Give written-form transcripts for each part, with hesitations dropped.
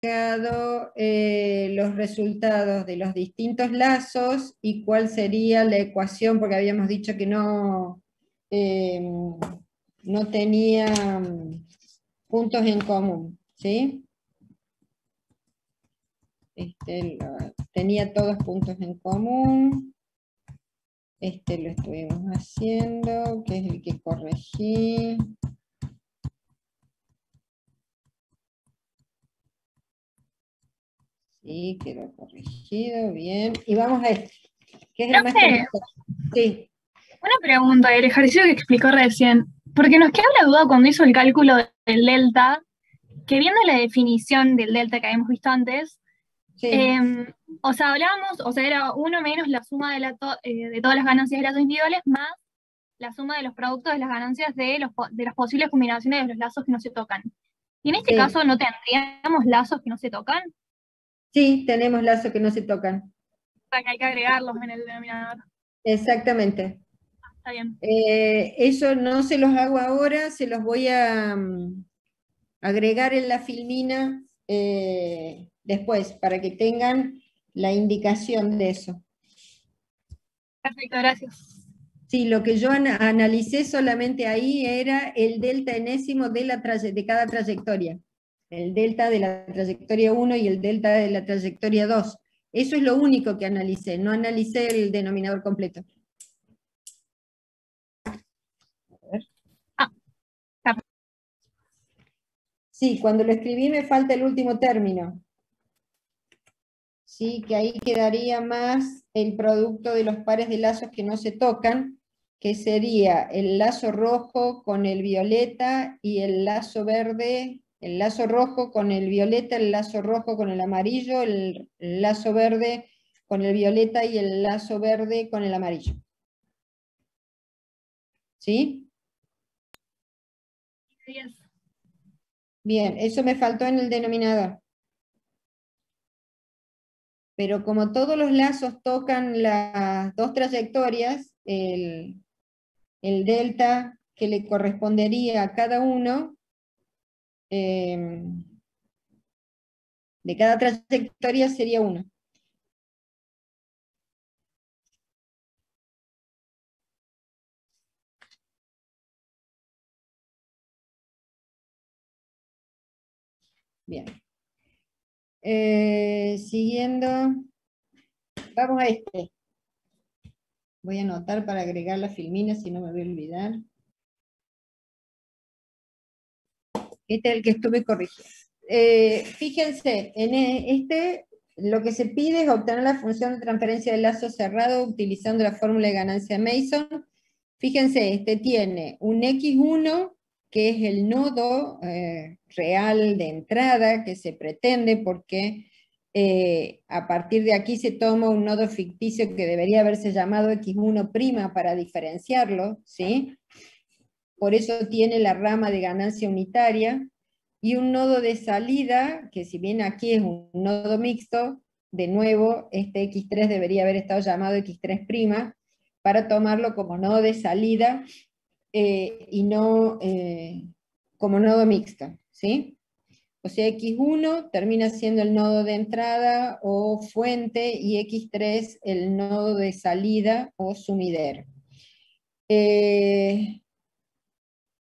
fijado los resultados de los distintos lazos y cuál sería la ecuación, porque habíamos dicho que no, no tenía puntos en común, ¿sí? Tenía todos puntos en común. Lo estuvimos haciendo, que es el que corregí. Sí, quedó corregido, bien. Y vamos a este, que es el más complejo. Sí. Una pregunta del ejercicio que explicó recién, porque nos queda la duda cuando hizo el cálculo del delta, que viendo la definición del delta que habíamos visto antes, Sí. o sea, hablábamos, o sea, era 1 menos la suma de todas las ganancias de lazos individuales más la suma de los productos de las ganancias de las posibles combinaciones de los lazos que no se tocan. Y en este Sí. caso, ¿no tendríamos lazos que no se tocan? Sí, tenemos lazos que no se tocan. O sea, que hay que agregarlos en el denominador. Exactamente. Está bien. Eso no se los hago ahora, se los voy a agregar en la filmina después, para que tengan la indicación de eso. Perfecto, gracias. Sí, lo que yo analicé solamente ahí era el delta enésimo de cada trayectoria. El delta de la trayectoria 1 y el delta de la trayectoria 2. Eso es lo único que analicé, no analicé el denominador completo. Sí, cuando lo escribí me falta el último término. Sí, que ahí quedaría más el producto de los pares de lazos que no se tocan, que sería el lazo rojo con el violeta y el lazo verde, el lazo rojo con el violeta, el lazo rojo con el amarillo, el lazo verde con el violeta y el lazo verde con el amarillo. ¿Sí? Bien, eso me faltó en el denominador. Pero como todos los lazos tocan las dos trayectorias, el delta que le correspondería a cada uno de cada trayectoria sería 1. Bien. Siguiendo, vamos a este. Voy a anotar para agregar la filmina, si no me voy a olvidar. Este es el que estuve corrigiendo. Fíjense, en este lo que se pide es obtener la función de transferencia de lazo cerrado utilizando la fórmula de ganancia Mason. Fíjense, este tiene un X1, que es el nodo real de entrada que se pretende, porque a partir de aquí se toma un nodo ficticio que debería haberse llamado X1' para diferenciarlo, ¿sí? Por eso tiene la rama de ganancia unitaria, y un nodo de salida, que si bien aquí es un nodo mixto, de nuevo, este X3 debería haber estado llamado X3', para tomarlo como nodo de salida y no como nodo mixto, ¿sí? O sea, X1 termina siendo el nodo de entrada o fuente, y X3 el nodo de salida o sumidero.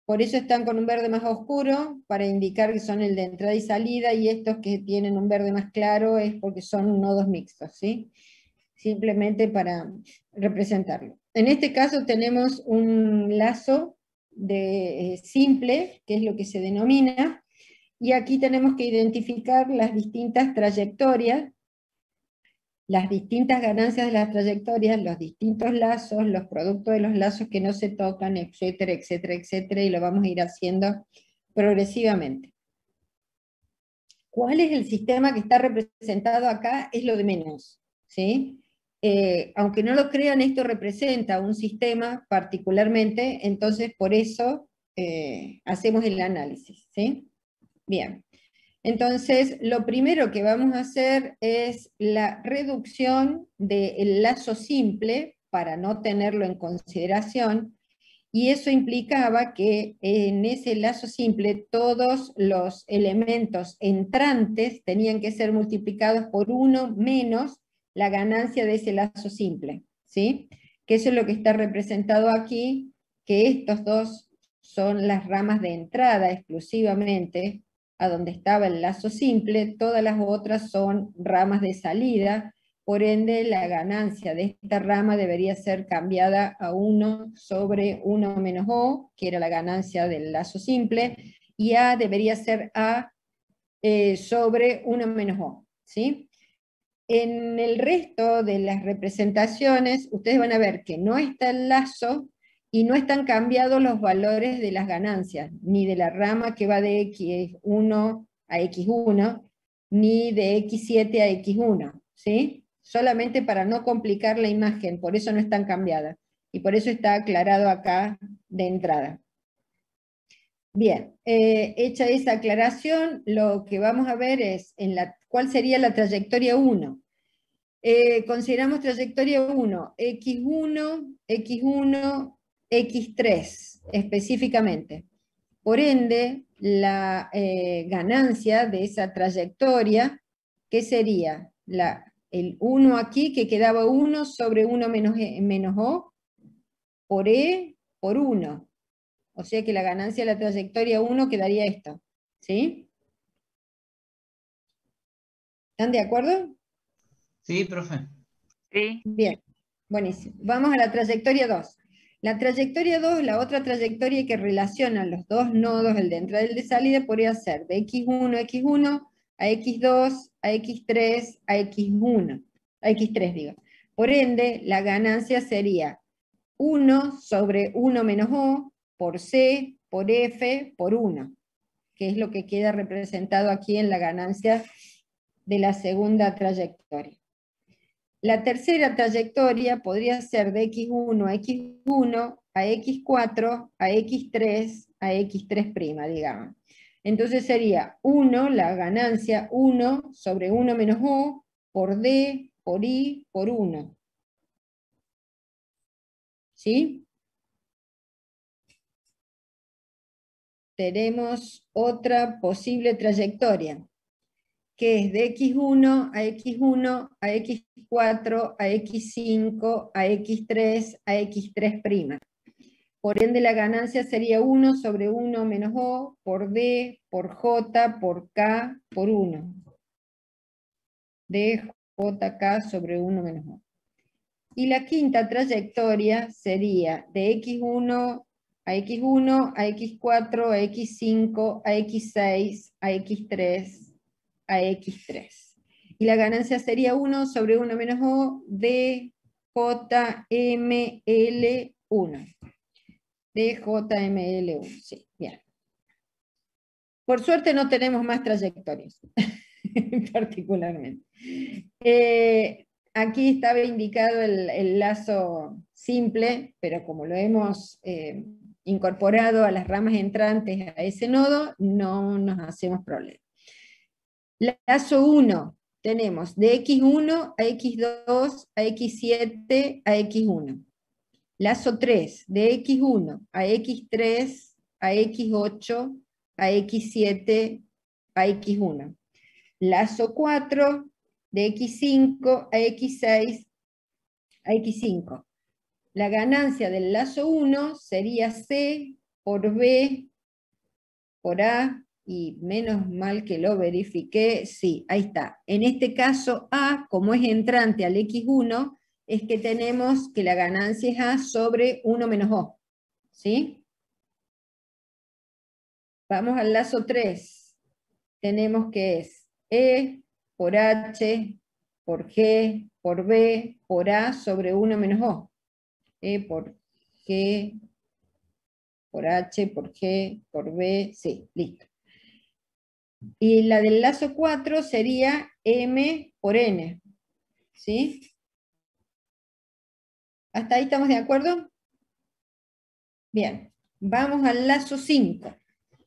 Por eso están con un verde más oscuro, para indicar que son el de entrada y salida, y estos que tienen un verde más claro es porque son nodos mixtos, ¿sí? Simplemente para representarlo. En este caso tenemos un lazo simple, que es lo que se denomina, y aquí tenemos que identificar las distintas trayectorias, las distintas ganancias de las trayectorias, los distintos lazos, los productos de los lazos que no se tocan, etcétera, etcétera, etcétera, y lo vamos a ir haciendo progresivamente. ¿Cuál es el sistema que está representado acá? Es lo de menos, ¿sí? Aunque no lo crean, esto representa un sistema particularmente, entonces por eso hacemos el análisis, ¿sí? Bien. Entonces, lo primero que vamos a hacer es la reducción del lazo simple, para no tenerlo en consideración, y eso implicaba que en ese lazo simple todos los elementos entrantes tenían que ser multiplicados por 1 menos la ganancia de ese lazo simple, ¿sí? Que eso es lo que está representado aquí, que estos dos son las ramas de entrada exclusivamente, a donde estaba el lazo simple, todas las otras son ramas de salida, por ende la ganancia de esta rama debería ser cambiada a 1 sobre 1 menos O, que era la ganancia del lazo simple, y A debería ser A sobre 1 menos O, ¿sí? En el resto de las representaciones, ustedes van a ver que no está el lazo y no están cambiados los valores de las ganancias, ni de la rama que va de X1 a X1, ni de X7 a X1, ¿sí? Solamente para no complicar la imagen, por eso no están cambiadas. Y por eso está aclarado acá de entrada. Bien, hecha esa aclaración, lo que vamos a ver es cuál sería la trayectoria 1. Consideramos trayectoria 1, X1, X1, X3 específicamente. Por ende, la ganancia de esa trayectoria, ¿qué sería? El 1 aquí, que quedaba 1 sobre 1 menos O, por E por 1. O sea que la ganancia de la trayectoria 1 quedaría esto, ¿sí? ¿Están de acuerdo? Sí, profe. Sí. Bien, buenísimo. Vamos a la trayectoria 2. La trayectoria 2, la otra trayectoria que relaciona los dos nodos, el de entrada y el de salida, podría ser de X1 a X1, a X2, a X3, a X1, a X3 digo. Por ende, la ganancia sería 1 sobre 1 menos O, por C, por F, por 1, que es lo que queda representado aquí en la ganancia de la segunda trayectoria. La tercera trayectoria podría ser de X1 a X1, a X4, a X3, a X3', digamos. Entonces sería 1, la ganancia 1 sobre 1 menos O, por D, por I, por 1. ¿Sí? Tenemos otra posible trayectoria, que es de X1 a X1, a X4, a X5, a X3, a X3'. Por ende la ganancia sería 1 sobre 1 menos O, por D, por J, por K, por 1. D, J, K sobre 1 menos O. Y la quinta trayectoria sería de X1 a X1, a X4, a X5, a X6, a X3, a X3. Y la ganancia sería 1 sobre 1 menos O de JML1. De JML1, sí, bien. Por suerte no tenemos más trayectorias, particularmente. Aquí estaba indicado el lazo simple, pero como lo hemos incorporado a las ramas entrantes a ese nodo, no nos hacemos problema. Lazo 1, tenemos de X1 a X2, a X7, a X1. Lazo 3, de X1 a X3, a X8, a X7, a X1. Lazo 4, de X5 a X6, a X5. La ganancia del lazo 1 sería C por B por A, y menos mal que lo verifiqué, sí, ahí está. En este caso A, como es entrante al X1, es que tenemos que la ganancia es A sobre 1 menos O, ¿sí? Vamos al lazo 3. Tenemos que es E por H, por G, por B, por A sobre 1 menos O. E por G, por H, por G, por B, sí, listo. Y la del lazo 4 sería M por N, ¿sí? ¿Hasta ahí estamos de acuerdo? Bien, vamos al lazo 5.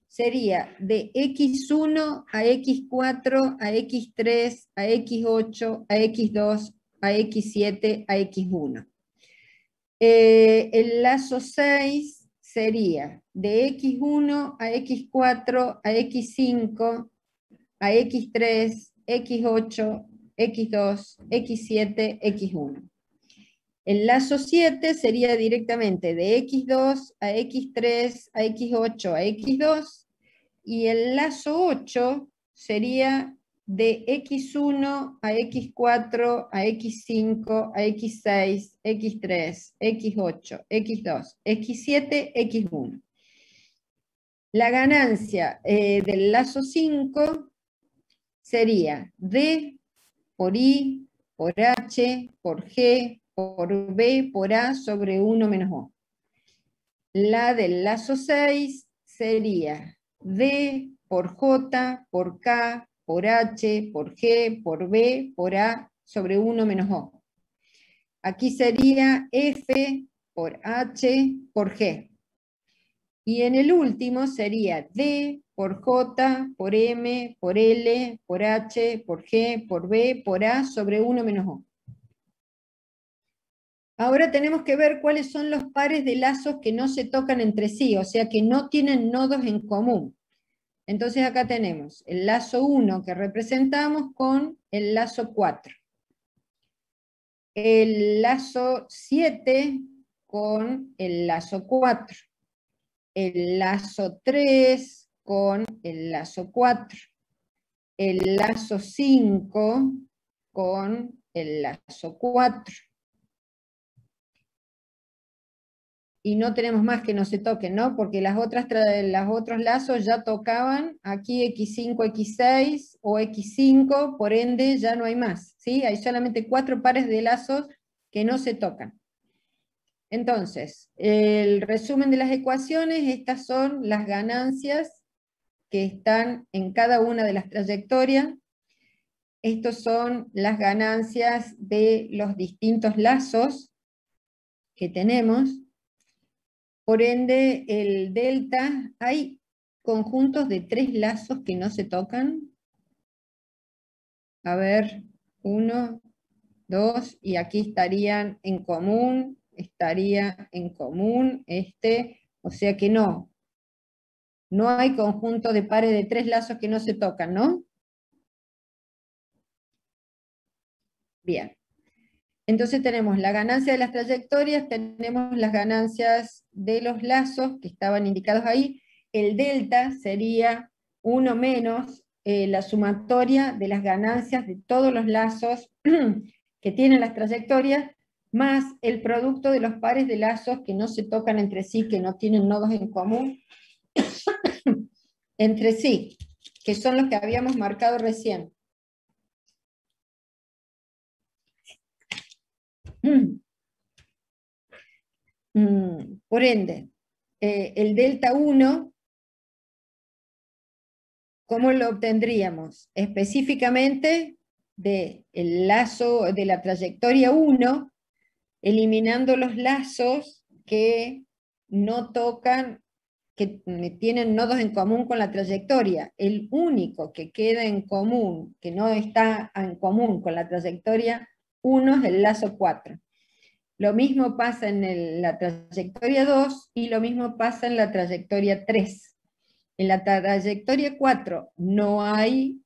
Sería de X1 a X4, a X3, a X8, a X2, a X7, a X1. El lazo 6 sería de x1 a x4 a x5 a x3, x8, x2, x7, x1. El lazo 7 sería directamente de x2 a x3 a x8 a x2, y el lazo 8 sería de x1 a x4 a x5 a x6, x3, x8, x2, x7, x1. La ganancia del lazo 5 sería D por I, por H, por G, por B, por A sobre 1 menos O. La del lazo 6 sería D por J, por K, por H, por G, por B, por A sobre 1 menos O. Aquí sería F por H, por G. Y en el último sería D por J, por M, por L, por H, por G, por B, por A sobre 1 menos O. Ahora tenemos que ver cuáles son los pares de lazos que no se tocan entre sí, o sea que no tienen nodos en común. Entonces acá tenemos el lazo 1 que representamos con el lazo 4. El lazo 7 con el lazo 4. El lazo 3 con el lazo 4. El lazo 5 con el lazo 4. Y no tenemos más que no se toquen, ¿no? Porque los otros lazos ya tocaban aquí x5, x6 o x5, por ende ya no hay más, ¿sí? Hay solamente 4 pares de lazos que no se tocan. Entonces, el resumen de las ecuaciones, estas son las ganancias que están en cada una de las trayectorias. Estos son las ganancias de los distintos lazos que tenemos. Por ende, el delta, hay conjuntos de 3 lazos que no se tocan. A ver, 1, 2, y aquí estaría en común o sea que no. No hay conjunto de pares de 3 lazos que no se tocan, ¿no? Bien. Entonces tenemos la ganancia de las trayectorias, tenemos las ganancias de los lazos que estaban indicados ahí. El delta sería 1 menos la sumatoria de las ganancias de todos los lazos que tienen las trayectorias, más el producto de los pares de lazos que no se tocan entre sí, que no tienen nodos en común entre sí, que son los que habíamos marcado recién. Por ende, el delta 1, ¿cómo lo obtendríamos? Específicamente del lazo de la trayectoria 1, eliminando los lazos que no tocan, que tienen nodos en común con la trayectoria. El único que queda en común, que no está en común con la trayectoria 1, es el lazo 4. Lo mismo pasa en la trayectoria 2 y lo mismo pasa en la trayectoria 3. En la trayectoria 4 no hay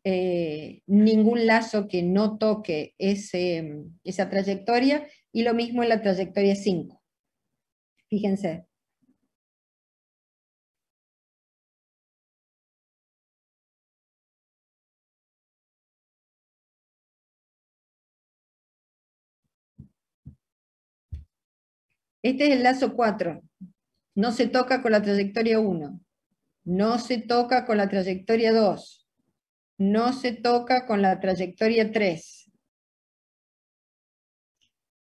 ningún lazo que no toque esa trayectoria, y lo mismo en la trayectoria 5. Fíjense. Este es el lazo 4. No se toca con la trayectoria 1. No se toca con la trayectoria 2. No se toca con la trayectoria 3.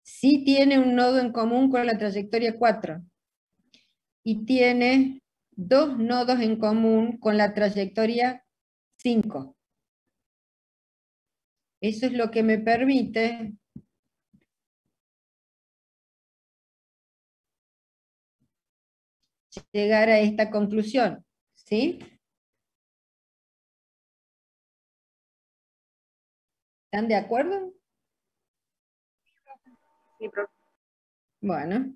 Sí tiene un nodo en común con la trayectoria 4. Y tiene 2 nodos en común con la trayectoria 5. Eso es lo que me permite llegar a esta conclusión, ¿sí? ¿Están de acuerdo? Sí, profe. Bueno.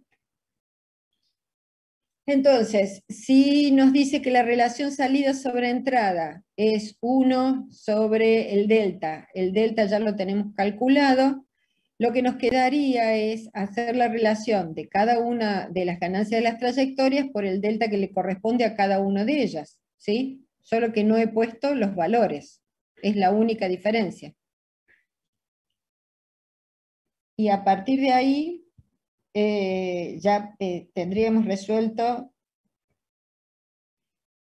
Entonces, si nos dice que la relación salida sobre entrada es 1 sobre el delta ya lo tenemos calculado, lo que nos quedaría es hacer la relación de cada una de las ganancias de las trayectorias por el delta que le corresponde a cada una de ellas, ¿sí? Solo que no he puesto los valores, es la única diferencia. Y a partir de ahí, ya tendríamos resuelto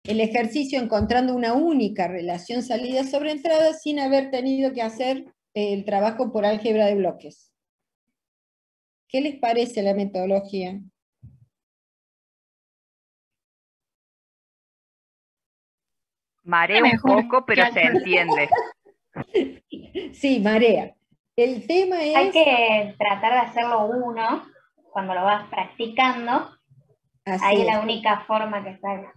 el ejercicio encontrando una única relación salida sobre entrada sin haber tenido que hacer el trabajo por álgebra de bloques. ¿Qué les parece la metodología? Marea un Mejor poco, pero se entiende. Sí, marea. El tema Hay es... que tratar de hacerlo uno, cuando lo vas practicando, así ahí es es. la única forma que salga.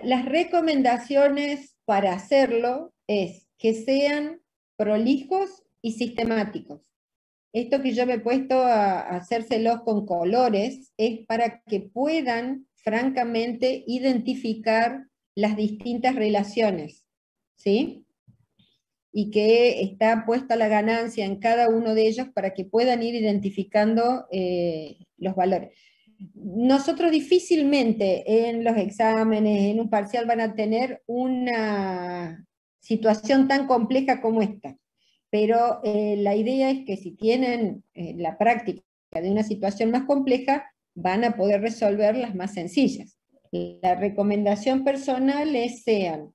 Las recomendaciones para hacerlo es que sean prolijos y sistemáticos. Esto que yo me he puesto a hacérselos con colores es para que puedan francamente identificar las distintas relaciones, ¿sí? Y que está puesta la ganancia en cada uno de ellos para que puedan ir identificando los valores. Nosotros difícilmente en los exámenes, en un parcial, van a tener una situación tan compleja como esta, pero la idea es que si tienen la práctica de una situación más compleja, van a poder resolver las más sencillas. La recomendación personal es sean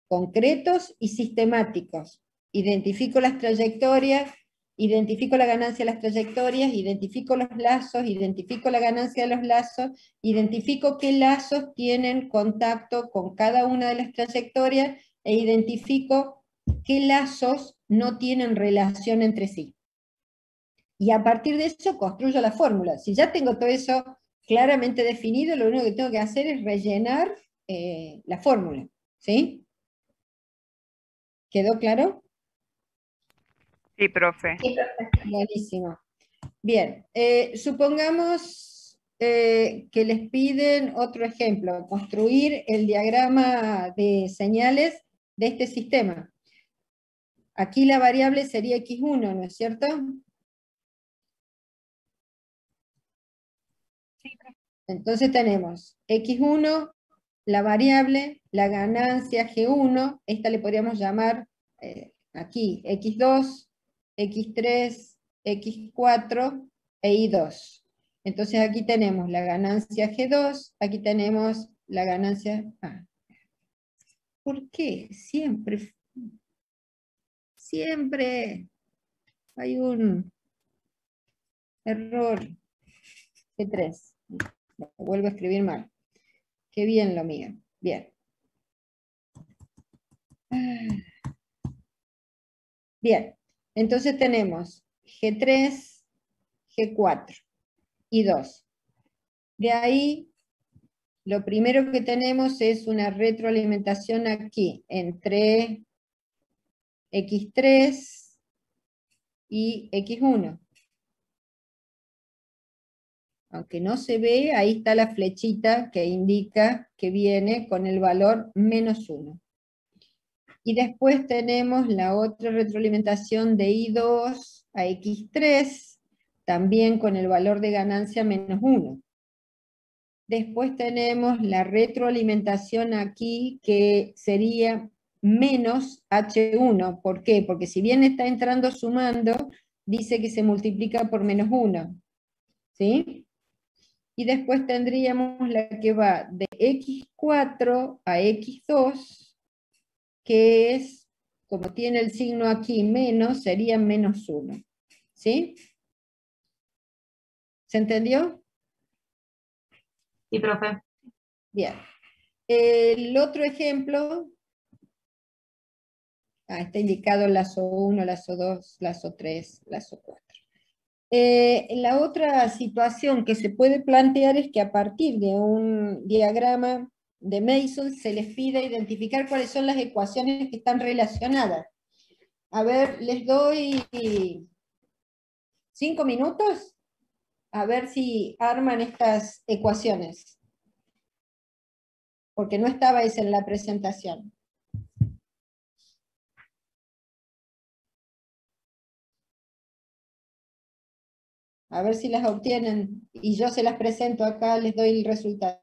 concretos y sistemáticos. Identifico las trayectorias, identifico la ganancia de las trayectorias, identifico los lazos, identifico la ganancia de los lazos, identifico qué lazos tienen contacto con cada una de las trayectorias e identifico qué lazos no tienen relación entre sí. Y a partir de eso construyo la fórmula. Si ya tengo todo eso claramente definido, lo único que tengo que hacer es rellenar la fórmula, ¿sí? ¿Quedó claro? Sí, profe. Sí, perfecto. Buenísimo. Bien, supongamos que les piden otro ejemplo, construir el diagrama de señales de este sistema. Aquí la variable sería x1, ¿no es cierto? Entonces tenemos x1, la variable, la ganancia g1, esta le podríamos llamar aquí x2, x3, x4 e y2. Entonces aquí tenemos la ganancia g2, aquí tenemos la ganancia... ¿Por qué? Siempre hay un error. G3. Lo vuelvo a escribir mal. Qué bien lo mío. Bien. Bien. Entonces tenemos G3, G4 y 2. De ahí, lo primero que tenemos es una retroalimentación aquí entre X3 y X1. Aunque no se ve, ahí está la flechita que indica que viene con el valor -1. Y después tenemos la otra retroalimentación de I2 a X3, también con el valor de ganancia -1. Después tenemos la retroalimentación aquí, que sería menos H1. ¿Por qué? Porque si bien está entrando sumando, dice que se multiplica por -1. ¿Sí? Y después tendríamos la que va de X4 a X2, que es, como tiene el signo aquí menos, sería -1. ¿Sí? ¿Se entendió? Sí, profe. Bien. El otro ejemplo, está indicado lazo 1, lazo 2, lazo 3, lazo 4. La otra situación que se puede plantear es que a partir de un diagrama de Mason se les pide identificar cuáles son las ecuaciones que están relacionadas. A ver, les doy 5 minutos a ver si arman estas ecuaciones. porque no estaba esa en la presentación. A ver si las obtienen, y yo se las presento acá, les doy el resultado.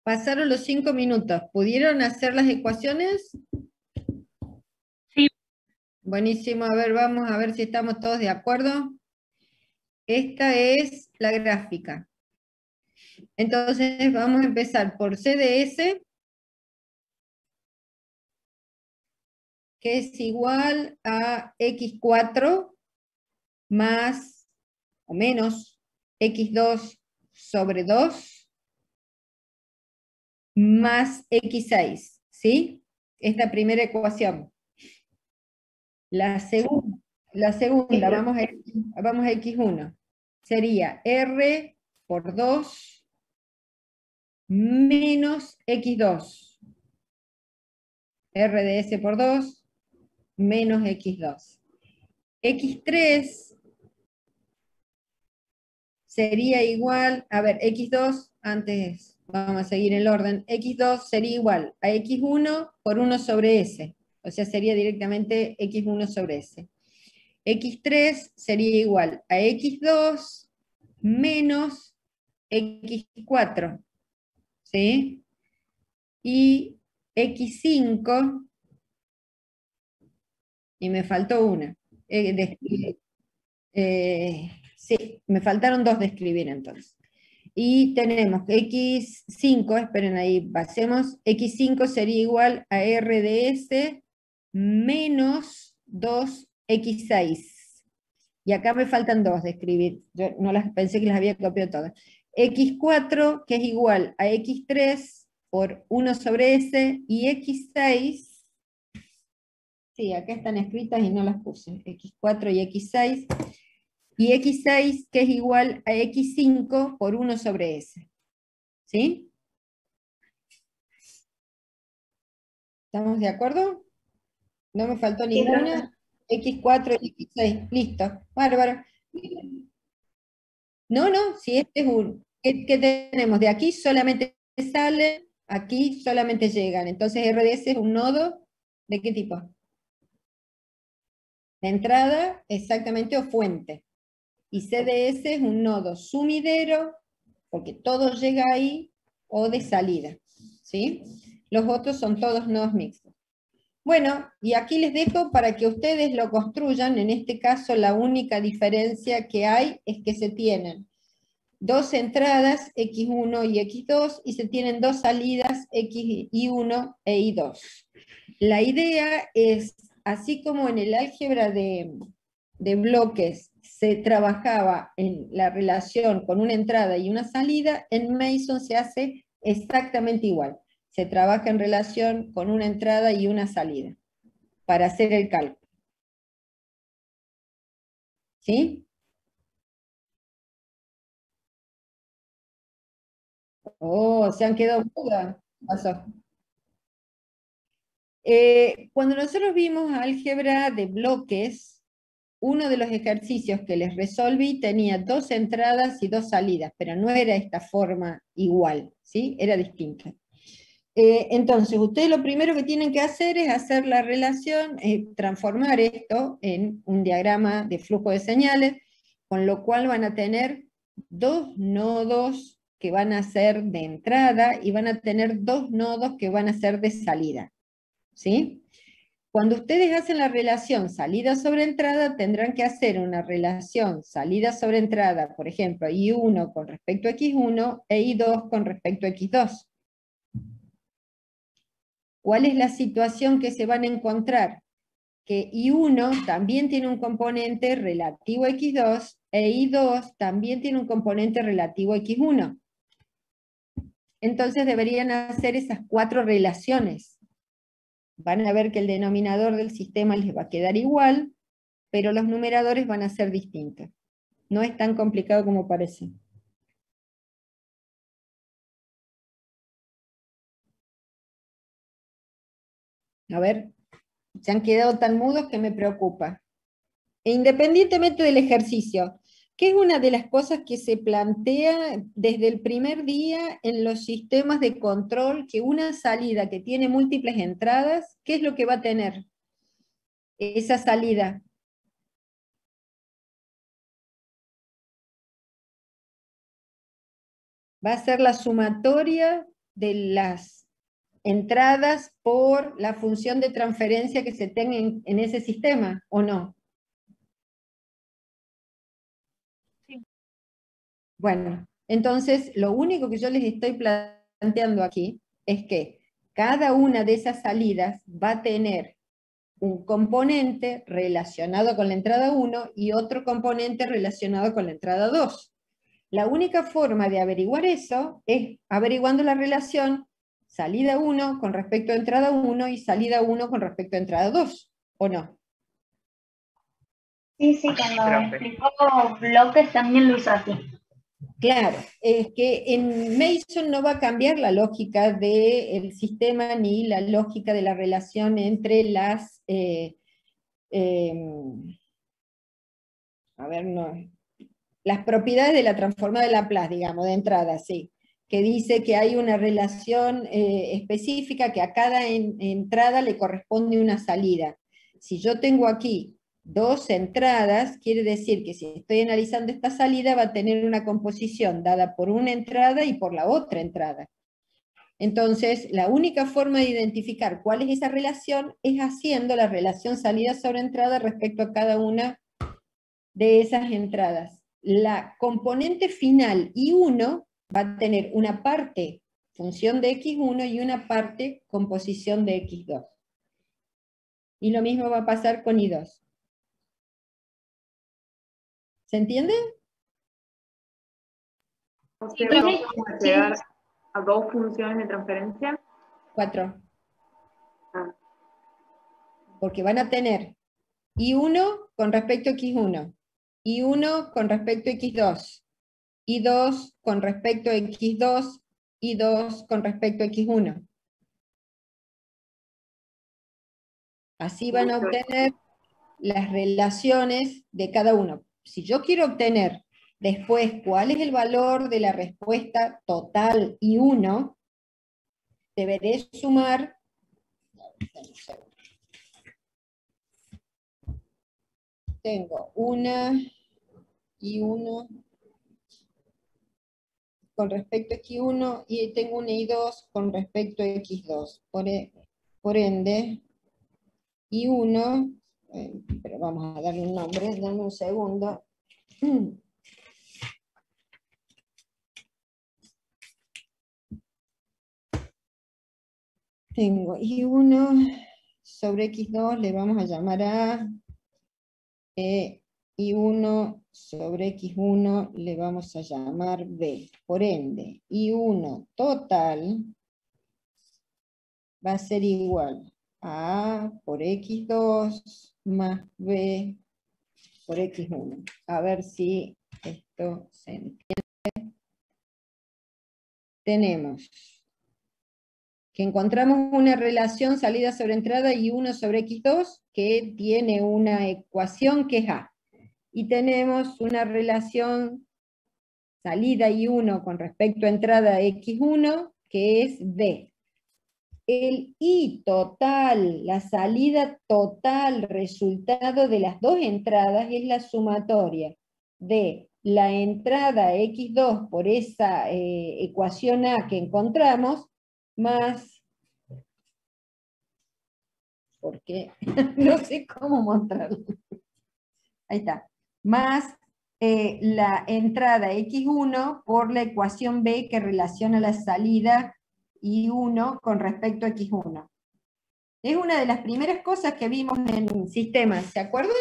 Pasaron los 5 minutos. ¿Pudieron hacer las ecuaciones? Sí. Buenísimo, a ver, vamos a ver si estamos todos de acuerdo. Esta es la gráfica. Entonces vamos a empezar por CDS, que es igual a x4 más o menos x2 sobre 2 más x6, ¿sí? Es la primera ecuación. La segunda, vamos a x1, sería r por 2 menos x2. R de S por 2 menos x2. x3 sería igual, a ver, x2, antes vamos a seguir el orden, x2 sería igual a x1 por 1 sobre s, o sea, sería directamente x1 sobre s. x3 sería igual a x2 menos x4, ¿sí? Y x5, y me faltó una, sí, me faltaron 2 de escribir entonces. Y tenemos x5, esperen ahí, pasemos, x5 sería igual a r de s menos 2x6. Y acá me faltan 2 de escribir, yo no las pensé que las había copiado todas. x4, que es igual a x3 por 1 sobre s, y x6, sí, acá están escritas y no las puse, x4 y x6, y x6 que es igual a x5 por 1 sobre s. ¿Sí? ¿Estamos de acuerdo? No me faltó ninguna. X4 y x6. Listo. Bárbaro. No, no, si este es un... ¿Qué tenemos? De aquí solamente salen, aquí solamente llegan. Entonces RDS es un nodo, ¿de qué tipo? De entrada, exactamente, o fuente. Y CDS es un nodo sumidero, porque todo llega ahí, o de salida, ¿sí? Los otros son todos nodos mixtos. Bueno, y aquí les dejo para que ustedes lo construyan. En este caso, la única diferencia que hay es que se tienen 2 entradas, x1 y x2, y se tienen 2 salidas, xi1 e i2. La idea es, así como en el álgebra de bloques se trabajaba en la relación con una entrada y una salida, en Mason se hace exactamente igual. Se trabaja en relación con una entrada y una salida para hacer el cálculo. ¿Sí? Oh, se han quedado dudas. Pasó. Cuando nosotros vimos álgebra de bloques, uno de los ejercicios que les resolví tenía 2 entradas y 2 salidas, pero no era esta forma igual, ¿sí? Era distinta. Entonces, ustedes lo primero que tienen que hacer es hacer la relación, transformar esto en un diagrama de flujo de señales, con lo cual van a tener 2 nodos que van a ser de entrada y van a tener 2 nodos que van a ser de salida. ¿Sí? Cuando ustedes hacen la relación salida sobre entrada, tendrán que hacer una relación salida sobre entrada, por ejemplo, I1 con respecto a X1 e I2 con respecto a X2. ¿Cuál es la situación que se van a encontrar? Que I1 también tiene un componente relativo a X2 e I2 también tiene un componente relativo a X1. Entonces deberían hacer esas 4 relaciones. Van a ver que el denominador del sistema les va a quedar igual, pero los numeradores van a ser distintos. No es tan complicado como parece. A ver, se han quedado tan mudos que me preocupa. E independientemente del ejercicio, ¿qué es una de las cosas que se plantea desde el primer día en los sistemas de control? Que una salida que tiene múltiples entradas, ¿qué es lo que va a tener esa salida? Va a ser la sumatoria de las entradas por la función de transferencia que se tenga en ese sistema, ¿o no? Sí. Bueno, entonces lo único que yo les estoy planteando aquí es que cada una de esas salidas va a tener un componente relacionado con la entrada 1 y otro componente relacionado con la entrada 2. La única forma de averiguar eso es averiguando la relación salida 1 con respecto a entrada 1 y salida 1 con respecto a entrada 2, ¿o no? Sí, sí, cuando Profe. explicó bloques también lo hizo así. Claro, es que en Mason no va a cambiar la lógica del sistema ni la lógica de la relación entre las, las propiedades de la transformada de Laplace, digamos, de entrada, sí, que dice que hay una relación específica que a cada entrada le corresponde una salida. Si yo tengo aquí dos entradas, quiere decir que si estoy analizando esta salida va a tener una composición dada por una entrada y por la otra entrada. Entonces, la única forma de identificar cuál es esa relación es haciendo la relación salida sobre entrada respecto a cada una de esas entradas. La componente final I1 va a tener una parte función de X1 y una parte composición de X2. Y lo mismo va a pasar con I2. ¿Se entiende? O Sí, sea, pero- vamos a llegar a dos funciones de transferencia. 4. Ah, Porque van a tener I1 con respecto a X1, I1 con respecto a X2, I2 con respecto a X2, I2 con respecto a X1. Así van a obtener las relaciones de cada uno. Si yo quiero obtener después cuál es el valor de la respuesta total I1, deberé sumar, tengo una I1 con respecto a X1 y tengo una I2 con respecto a X2. Por ende, I1, pero vamos a darle un nombre, dame un segundo. Tengo I1 sobre X2, le vamos a llamar A, I1 sobre X1 le vamos a llamar B. Por ende, I1 total va a ser igual a A por X2 más B por X1. A ver si esto se entiende. Tenemos que encontramos una relación salida sobre entrada I1 sobre X2 que tiene una ecuación que es A. Y tenemos una relación salida I1 con respecto a entrada X1 que es B. El I total, la salida total, resultado de las dos entradas es la sumatoria de la entrada X2 por esa ecuación A que encontramos, más, porque no sé cómo mostrarlo, ahí está, más la entrada X1 por la ecuación B que relaciona la salida I1 con respecto a X1. Es una de las primeras cosas que vimos en sistemas, ¿se acuerdan?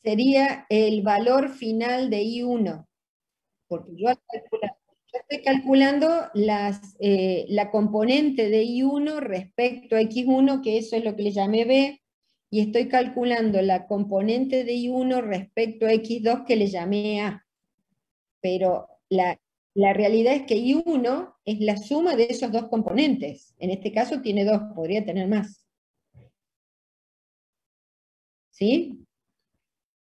Sería el valor final de I1, porque yo estoy calculando la componente de I1 respecto a X1, que eso es lo que le llamé B, y estoy calculando la componente de I1 respecto a X2 que le llamé A. Pero la realidad es que I1 es la suma de esos dos componentes. En este caso tiene dos, podría tener más. ¿Sí?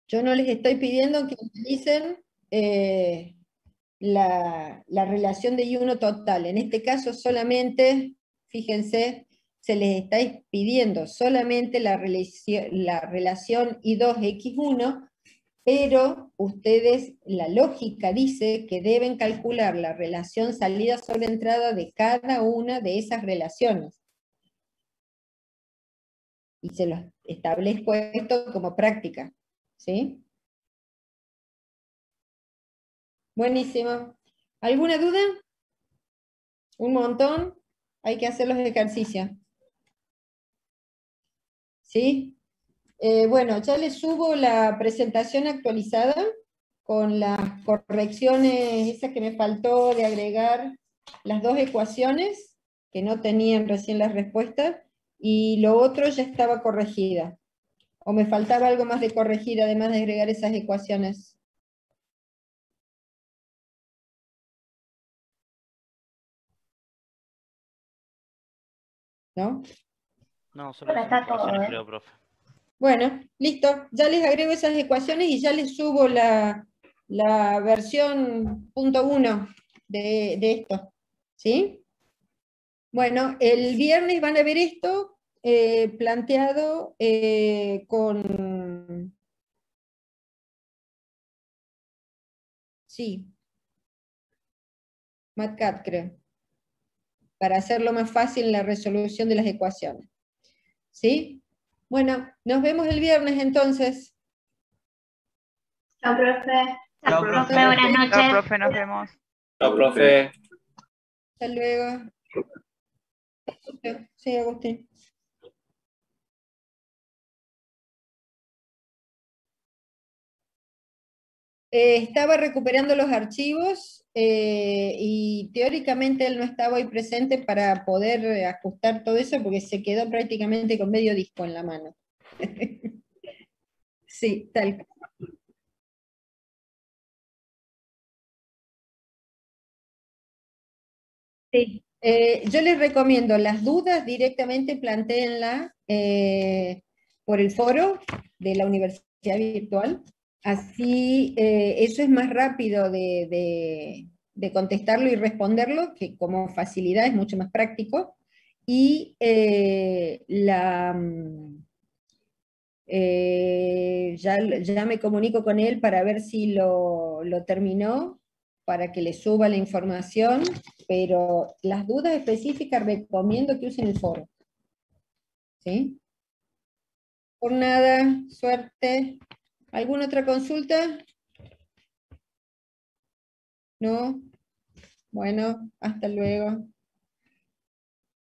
Yo no les estoy pidiendo que utilicen la relación de I1 total. En este caso solamente, fíjense, se les está pidiendo solamente la relación I2X1, pero ustedes, la lógica dice que deben calcular la relación salida sobre entrada de cada una de esas relaciones. Y se los establezco esto como práctica, ¿sí? Buenísimo. ¿Alguna duda? Un montón. Hay que hacer los ejercicios. ¿Sí? Bueno, ya les subo la presentación actualizada con las correcciones, esas que me faltó de agregar las dos ecuaciones, que no tenían recién las respuestas, y lo otro ya estaba corregida. ¿O me faltaba algo más de corregir, además de agregar esas ecuaciones? ¿No? No, solo Pero las está todo, ecuaciones, ¿eh? creo, profe. Bueno, listo. Ya les agrego esas ecuaciones y ya les subo la versión .1 de esto. ¿Sí? Bueno, el viernes van a ver esto planteado con... Sí, MATCAD creo, para hacerlo más fácil la resolución de las ecuaciones. ¿Sí? Bueno, nos vemos el viernes entonces. Chao, profe. Chao, Profe, profe. buenas Chao, noches. profe, nos vemos. No, profe. Hasta luego. Sí, Agustín. Estaba recuperando los archivos y teóricamente él no estaba hoy presente para poder ajustar todo eso porque se quedó prácticamente con medio disco en la mano. Sí, tal cual. Sí. Yo les recomiendo las dudas directamente plantéenla por el foro de la Universidad Virtual. Así, eso es más rápido de contestarlo y responderlo, que como facilidad es mucho más práctico. Y ya me comunico con él para ver si lo terminó, para que le suba la información, pero las dudas específicas recomiendo que usen el foro. ¿Sí? Por nada, suerte. ¿Alguna otra consulta? ¿No? Bueno, hasta luego.